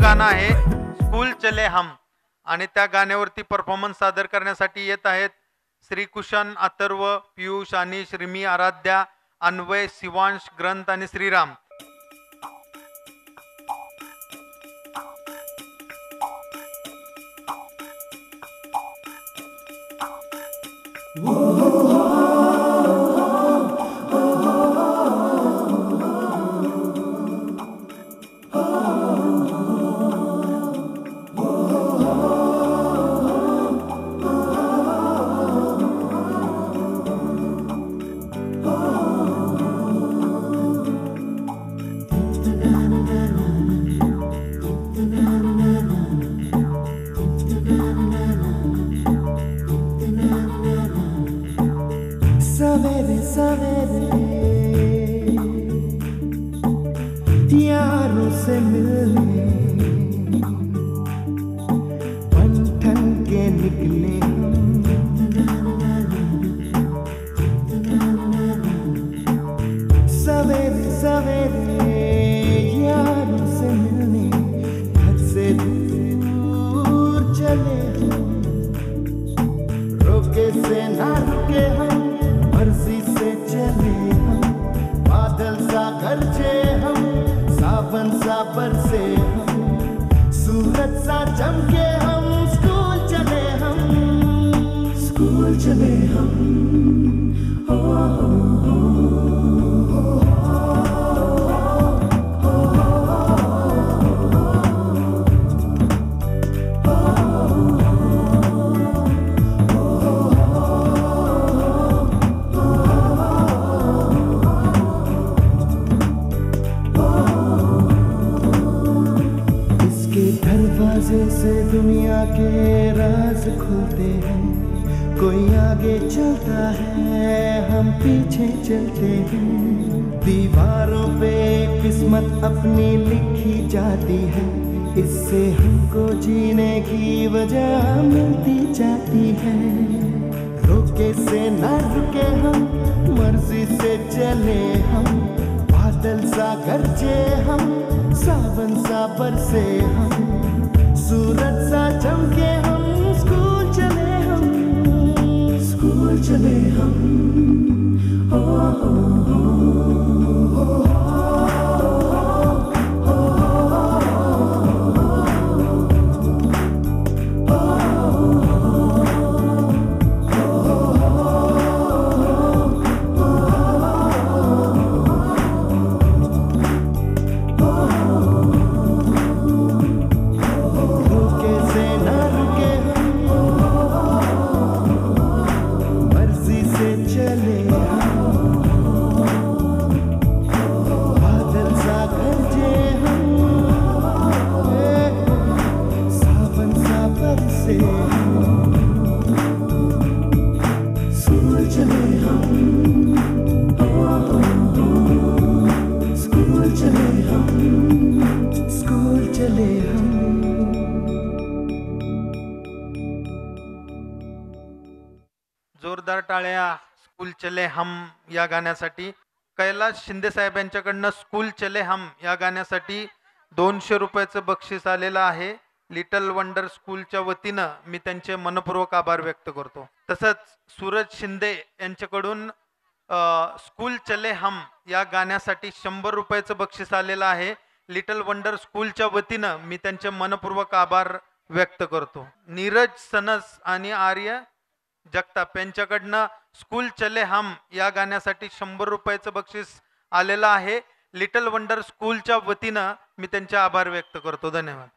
गाणं आहे स्कूल चले हम आणि त्या गाण्यावरती परफॉर्मन्स सादर करण्यासाठी येत आहेत श्री कुशन, अथर्व, पियुष, अनिश, रिमी, आराध्या, अन्वय, शिवांश, ग्रंथ आणि श्रीराम। सवेरे सवेरे यारों से मिलने बन ठन के निकले सवेरे सवेरे यारों से मिलने घर से दूर चले रोके से ना रुके हम मर्जी से चले हम बादल सा गरजे हम सावन सा बरसे हम सूरज सा चमके हम स्कूल चले हम हो, दरवाजे से दुनिया के राज खुलते हैं, कोई आगे चलता है हम पीछे चलते हैं। दीवारों पे किस्मत अपनी लिखी जाती है, इससे हमको जीने की वजह मिलती जाती है। रोके से ना रुके हम मर्जी से चले हम बादल सा गरजे हम सावन सा बरसे हम सूरज सा चमके हम स्कूल चले हम हो, जोरदार टाळ्या स्कूल चले हम या गाण्यासाठी। कैलास शिंदे साहेब यांच्याकडनं स्कूल चले हम या गाण्यासाठी 200 रुपयाचं बक्षीस आलेलं आहे। लिटल वंडर स्कूलच्या वतीनं मी त्यांचे मनपूर्वक आभार व्यक्त करतो। तसंच सूरज शिंदे यांच्याकडून स्कूल चले हम या गाण्यासाठी 100 रुपयाचं बक्षीस आलेलं आहे। लिटल वंडर स्कूलच्या वतीनं मी त्यांचे मनपूर्वक आभार व्यक्त करतो। नीरज सनस आणि आर्य जगताप यांच्याकडनं स्कूल चले हम या गाण्यासाठी 100 रुपयाचं बक्षीस आलेलं आहे। लिटल वंडर स्कूलच्या वतीनं मी त्यांचे आभार व्यक्त करतो। धन्यवाद।